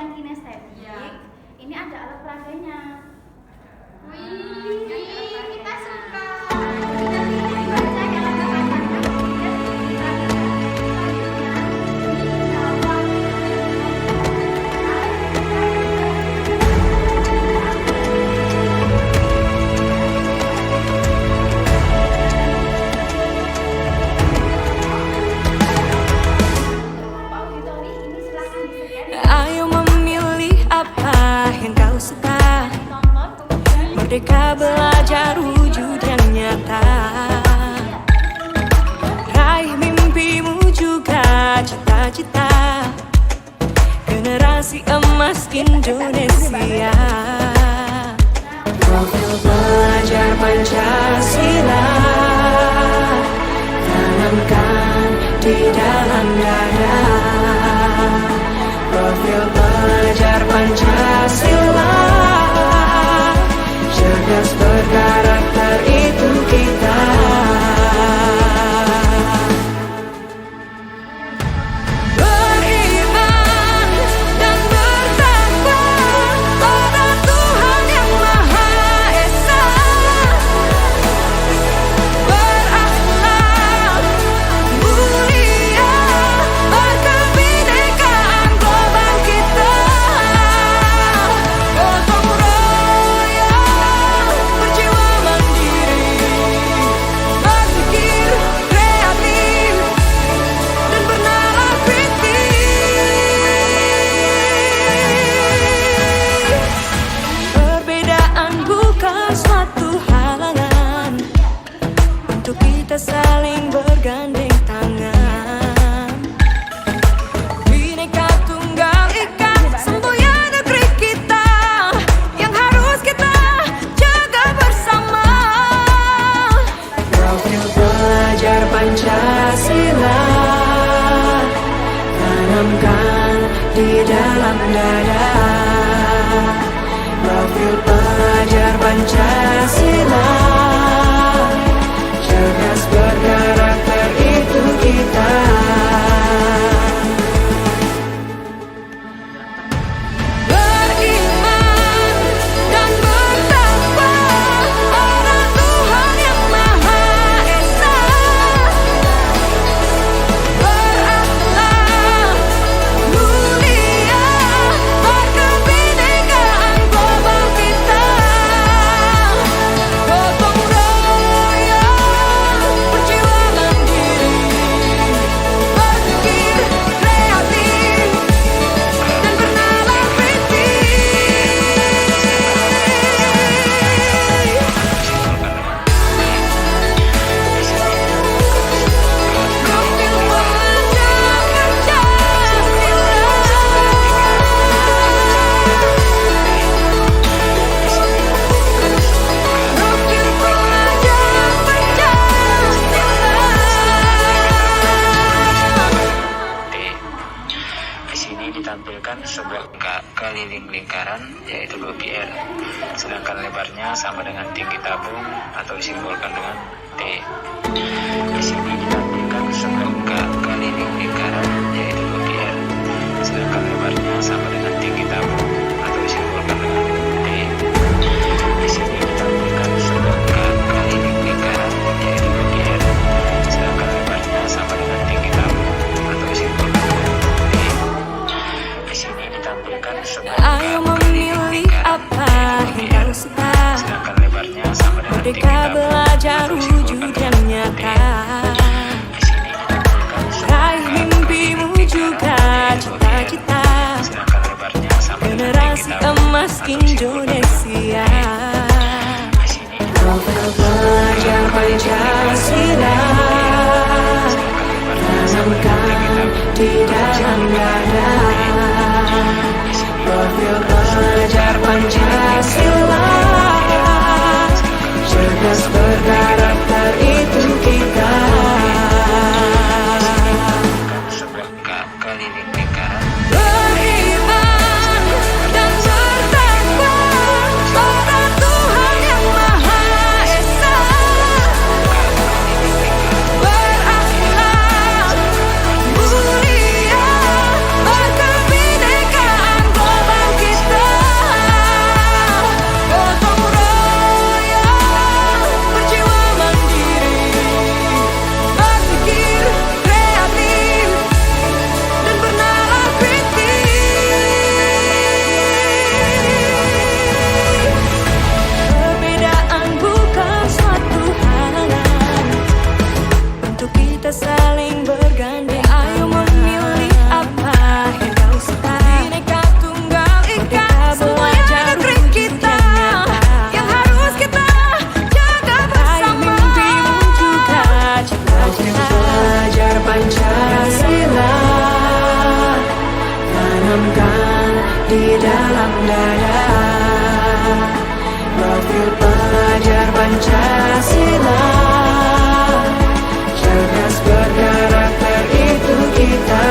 yang kinestetik, ini ada alat peraganya. Wih, kita suka. Ayo memilih apa yang kau suka. Merdeka belajar wujud yang nyata. Raih mimpimu juga cita-cita. Generasi emas Indonesia. Profil pelajar Pancasila tanamkan di dalam dada. Profil pelajar Pancasila, cerdas berkarakter itu kita. Beriman dan bertakwa pada Tuhan yang Maha Esa. Berakhlak mulia, berkebinekaan global kita. Gotong royong, berjiwa mandiri, berpikir kreatif dan bernalar kritis. Perbedaan bukan suatu halangan untuk kita saling bergandeng tangan. Bhinneka Tunggal Ika, semboyan negeri kita yang harus kita jaga bersama. Profil pelajar Pancasila tanamkan di dalam dada. Profil pelajar Pancasila, cerdas berkarakter itu kita. Beriman dan bertakwa pada Tuhan yang Maha Esa. Berakhlak mulia, berkebinekaan global kita. Gotong royong, berjiwa mandiri, berpikir kreatif dan bernalar Di sini ditampilkan sebuah keliling lingkaran yaitu 2πr, sedangkan lebarnya sama dengan tinggi tabung atau disimbolkan dengan T. Di sini ditampilkan sebuah keliling lingkaran yaitu 2πr, sedangkan lebarnya sama dengan tinggi tabung atau disimbolkan dengan T. Di sini ditampilkan sebuah keliling lingkaran yaitu 2πr, sedangkan lebarnya sama dengan tinggi tabung atau disimbolkan dengan T. Di sini ditampilkan sebuah Ayo memilih apa yang kau suka. sedangkan lebarnya sama dengan tinggi Merdeka tabung belajar atau wujud disimbolkan yang dengan nyata. T. Di sini ditampilkan Raih mimpimu juga cita-cita. sedangkan lebarnya sama dengan Generasi tinggi tabung emas atau disimbolkan dengan Indonesia. Di sini Profil pelajar Pancasila tanamkan di dalam dada. Profil pelajar Pancasila, cerdas berkarakter itu kita. sebuah keliling lingkaran Beriman dan bertakwa pada Tuhan yang Maha Esa. Berakhlak mulia, berkebinekaan di dalam dada. Profil pelajar Pancasila, cerdas berkarakter itu kita.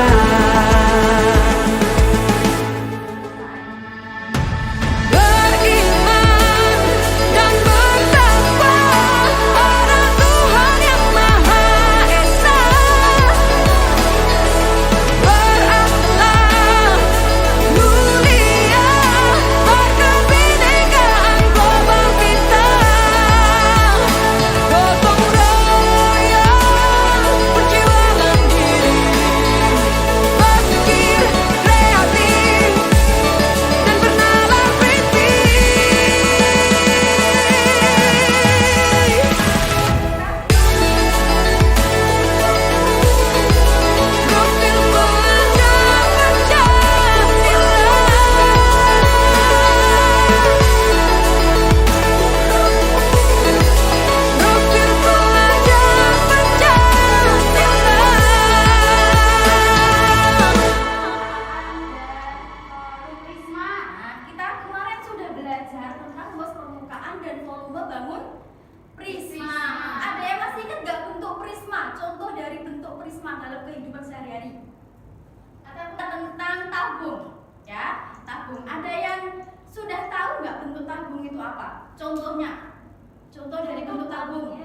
Contoh dari bentuk tabung.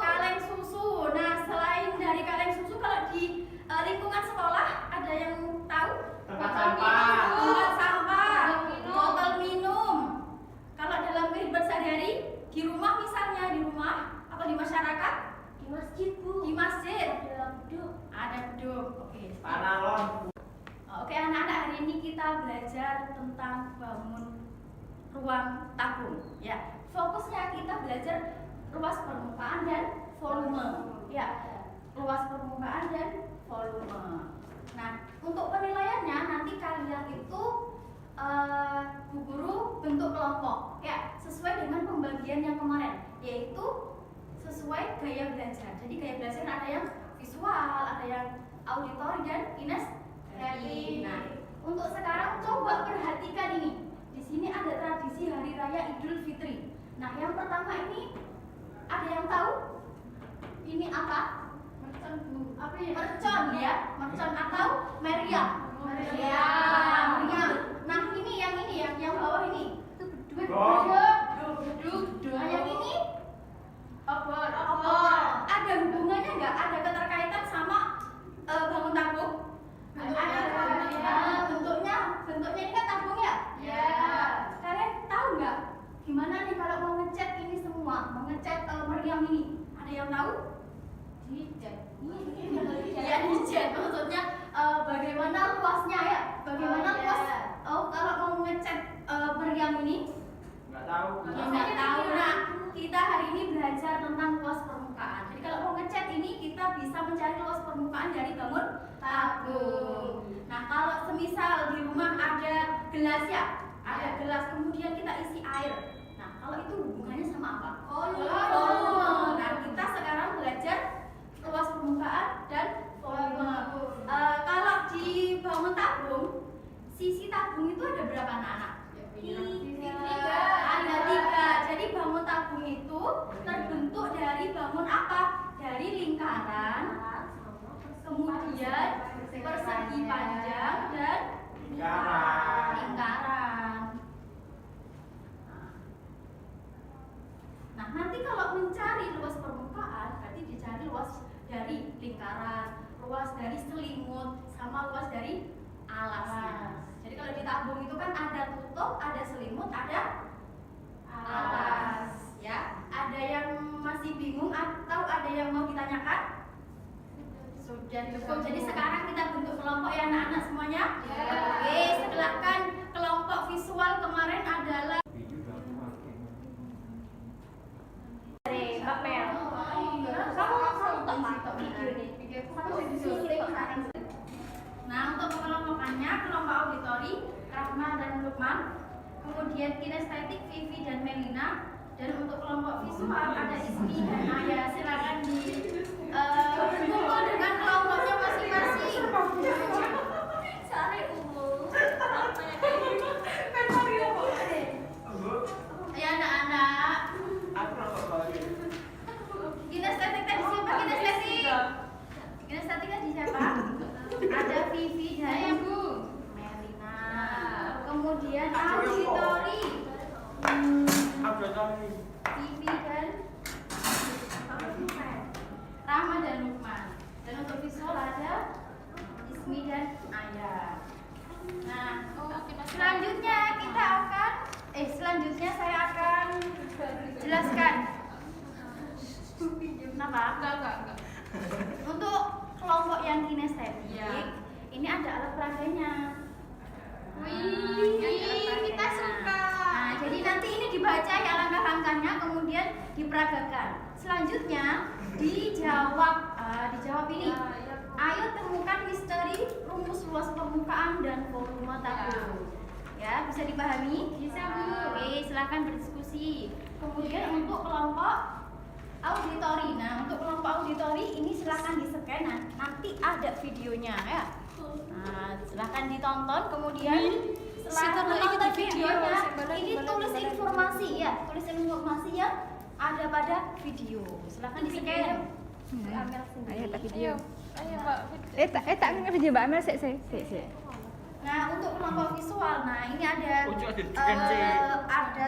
Kaleng susu. Nah, selain dari kaleng susu, kalau di lingkungan sekolah ada yang tahu? Tempat sampah, botol minum. Kalau dalam kehidupan sehari-hari, di rumah misalnya, di rumah atau di masyarakat? Di masjid, Bu. Di masjid. Ada beduk. Oke. Paralon. Oke, anak-anak, hari ini kita belajar tentang bangun ruang tabung. Ya. Fokusnya kita belajar luas permukaan dan volume. Ya, luas permukaan dan volume. Nah, untuk penilaiannya nanti kalian itu Bu Guru bentuk kelompok. Ya, sesuai dengan pembagian yang kemarin, yaitu sesuai gaya belajar. Jadi gaya belajar ada yang visual, ada yang auditori dan kinestetik. Nah, untuk sekarang coba perhatikan ini. Di sini ada tradisi Hari Raya Idul Fitri. Nah, yang pertama ini ada yang tahu? Ini apa? Mercon, Bu. Apa ya? Mercon ya, mercon atau meriam. Meriam. Nah, ini yang bawah ini. Itu beduk. Nah, yang ini obor. Ada hubungannya nggak? Ada keterkaitan sama bangun tabung? Ada. Bentuknya ini kan tabung ya? Ya. Kalian tahu nggak? Gimana nih kalau mau ngecat ini semua, mau ngecat meriam ini? Ada yang tahu? Dicat. Iya, dicat. Maksudnya bagaimana luasnya ya? Bagaimana luas? Kalau mau ngecat meriam ini? Nggak tahu. Nggak tahu. Nah, kita hari ini belajar tentang luas permukaan. Jadi kalau mau ngecat ini kita bisa mencari luas permukaan dari bangun tabung. Nah, kalau semisal di rumah ada gelas ya, ada gelas kemudian kita isi air. Nah, kalau itu hubungannya sama apa? Volume. Nah, kita sekarang belajar luas permukaan dan volume. Kalau di bangun tabung, sisi tabung itu ada berapa anak-anak? Ada 3. Jadi bangun tabung itu terbentuk dari bangun apa? Dari lingkaran, kemudian persegi panjang dan lingkaran. Nah, nanti kalau mencari luas permukaan berarti dicari luas dari lingkaran, luas dari selimut, sama luas dari alasnya. Jadi kalau di tabung itu kan ada tutup, ada selimut, ada alas. Ya, ada yang masih bingung atau ada yang mau ditanyakan? Sudah cukup. Jadi sekarang kita bentuk kelompok ya anak-anak semuanya. Oke, silakan. Kelompok visual kemarin adalah Mbak Mel. Nah, untuk pengelompokannya kelompok auditori Rahma dan Lukman, kemudian kinestetik Vivi dan Melina, dan untuk kelompok visual ada Ismi dan Aya. Silakan kumpul dengan kelompoknya masing-masing. Sare umum. kemudian auditori, TV dan Rama dan Lukman. Dan untuk visual ada Ismi dan Ayah. Nah, selanjutnya saya akan jelaskan. Kenapa? Enggak. Untuk kelompok yang kinestetik, ini ada alat peraganya. Kita suka. Nah, jadi nanti ini dibaca ya langkah-langkahnya, kemudian diperagakan. Selanjutnya dijawab ini. Ayo temukan misteri rumus luas permukaan dan volume tabung. Ya, bisa dipahami? Bisa, Bu. Oke, silakan berdiskusi. Kemudian untuk kelompok auditori. Nah, untuk kelompok auditori ini silakan di-scan, nanti ada videonya ya. Nah, silakan ditonton, kemudian setelah menonton videonya ini tulis informasi ya, yang ada pada video. Silakan di-scan. Ayo tak video. Ayo, Mbak. Tak ngerti Mbak Amel sik. Nah, untuk kelompok visual, nah ini ada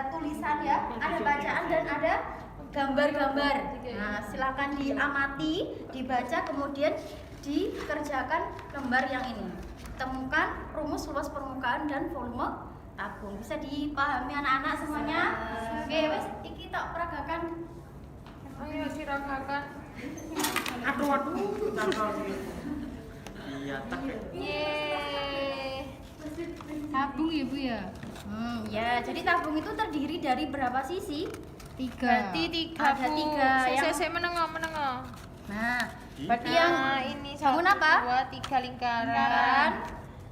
tulisan ya, ada bacaan dan ada gambar-gambar. Nah, silakan diamati, dibaca, kemudian dikerjakan lembar yang ini. Temukan rumus luas permukaan dan volume tabung. Bisa dipahami anak-anak semuanya? Oke, wes iki tak peragakan. Ayo diragakan. Aduh, nangkal sih. Iya, tak. Yeay. Tabung ya Bu ya. Ya, jadi tabung itu terdiri dari berapa sisi? 3. Berarti 3. Ada 3 yang. Saya menengah. Nah, berarti yang ini bangun apa? 2, 3 lingkaran. Lingkaran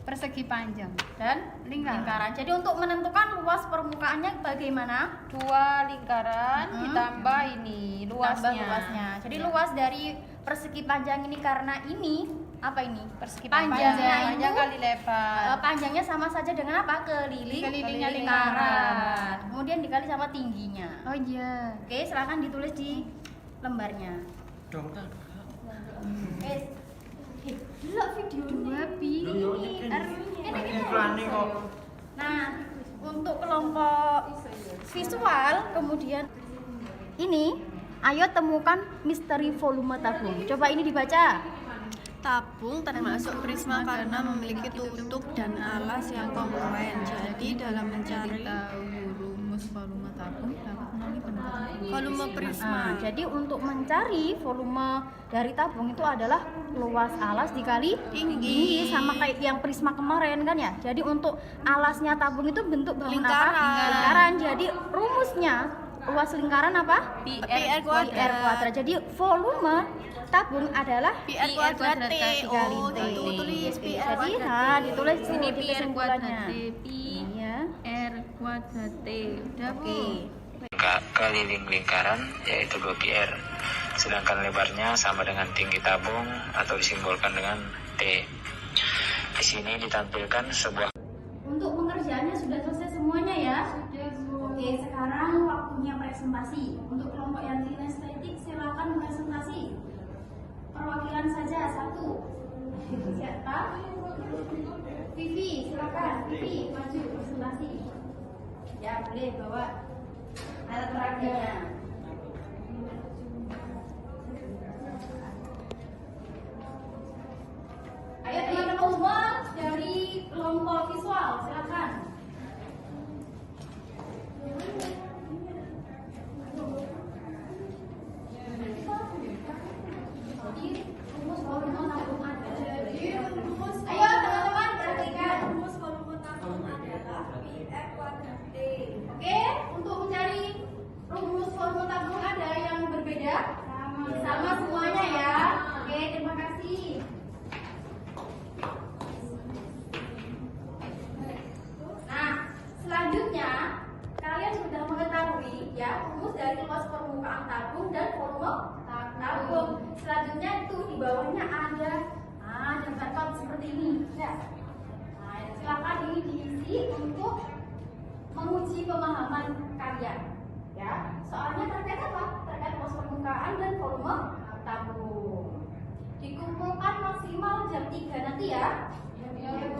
Persegi panjang. dan Lingkaran. Jadi untuk menentukan luas permukaannya bagaimana? 2 lingkaran ditambah ini Tambah luasnya. luasnya. Jadi luas dari persegi panjang ini karena ini apa ini? Persegi Panjangnya panjang itu, kali lebar. panjangnya sama saja dengan apa? Kelilingnya lingkaran. Kemudian dikali sama tingginya. Oh iya. Oke, silakan ditulis di lembarnya. Dong. Delok video 2 pi. Iklan nih kok. Nah, untuk kelompok visual kemudian ini, ayo temukan misteri volume tabung. Coba ini dibaca. Tabung termasuk prisma karena memiliki tutup dan alas yang kongruent. Jadi dalam mencari Tahu rumus volume tabung dapat melalui pendekatan volume prisma. Jadi untuk mencari volume dari tabung itu adalah luas alas dikali tinggi, sama kayak yang prisma kemarin kan ya. Jadi untuk alasnya tabung itu bentuk bangun apa? Lingkaran. Jadi rumusnya luas lingkaran apa? PR kuadrat. Jadi volume tabung adalah PR kuadrat T. dikali Oh, T. tulis PR Jadi kuadrat. ditulis Ini di pi r kesimpulannya. kuadrat T pi Iya. r kuadrat T. Udah Bu. Oke. Keliling lingkaran yaitu 2πr, sedangkan lebarnya sama dengan tinggi tabung atau disimbolkan dengan T. Di sini ditampilkan sebuah. Untuk pengerjaannya sudah selesai semuanya ya? Oke, sekarang waktunya presentasi. Untuk kelompok yang kinestetik silakan presentasi. Perwakilan saja satu. Siapa? Vivi, silakan. Vivi, maju presentasi. Ya, boleh bawa alat peraganya. Ayo teman-teman semua dari kelompok visual, silakan. Ayo teman-teman perhatikan. Rumus volume tabung adalah PR kuadrat T. Oke, untuk mencari rumus volume tabung ada yang berbeda? Sama semuanya ya. Oke, terima kasih. Nah, selanjutnya kalian sudah mengetahui ya rumus dari luas permukaan tabung dan volume tabung. Selanjutnya itu di bawahnya ada barcode seperti ini. Ya. Nah, silakan ini diisi untuk menguji pemahaman kalian. Ya, soalnya terkait apa? Terkait luas permukaan dan volume tabung. Dikumpulkan maksimal jam 3 nanti ya.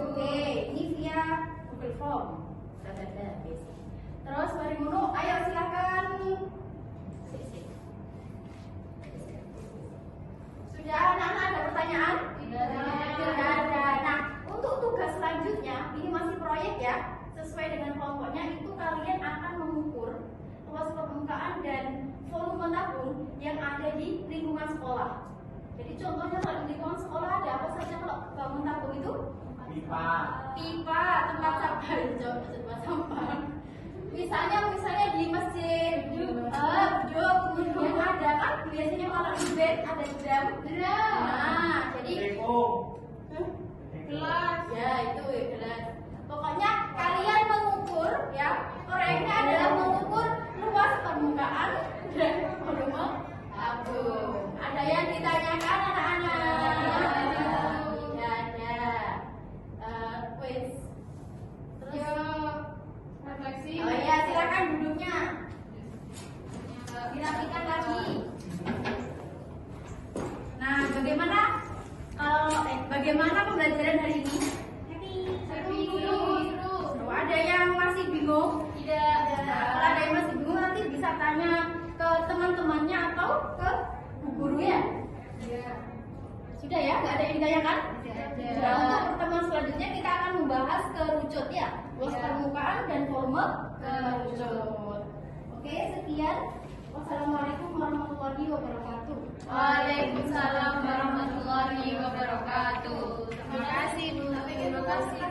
Oke, ini via Google Form. Terus mari ngono, ayo silakan. Sudah anak-anak ada pertanyaan? Tidak ada. Nah, untuk tugas selanjutnya, ini masih proyek ya. Sesuai dengan kelompoknya itu kalian akan mengukur luas permukaan dan volume tabung yang ada di lingkungan sekolah. Jadi contohnya kalau di lingkungan sekolah ada apa saja kalau bangun tabung itu? Pipa, tempat sampah. Misalnya di masjid, kemudian ada kan biasanya kalau di bed ada drum. Nah, jadi gelas, ya itu gelas. Pokoknya kalian mengukur ya, proyeknya adalah mengukur luas permukaan dan volume tabung. Ada yang ditanyakan anak-anak? Tidak ada. Quiz. Terus refleksi. Oh iya, silakan duduknya. Dirapikan lagi. Nah, bagaimana pembelajaran hari ini? Seru. Ada yang masih bingung? Tidak. Kalau ada yang masih bingung nanti bisa tanya ke teman-temannya atau ke guru ya? Sudah ya? Nggak ada yang ditanyakan? Sudah. Untuk pertemuan selanjutnya kita akan membahas kerucut ya, luas permukaan dan volume kerucut. Oke, sekian. Wassalamualaikum warahmatullahi wabarakatuh. Waalaikumsalam warahmatullahi wabarakatuh. Terima kasih Bu. Terima kasih.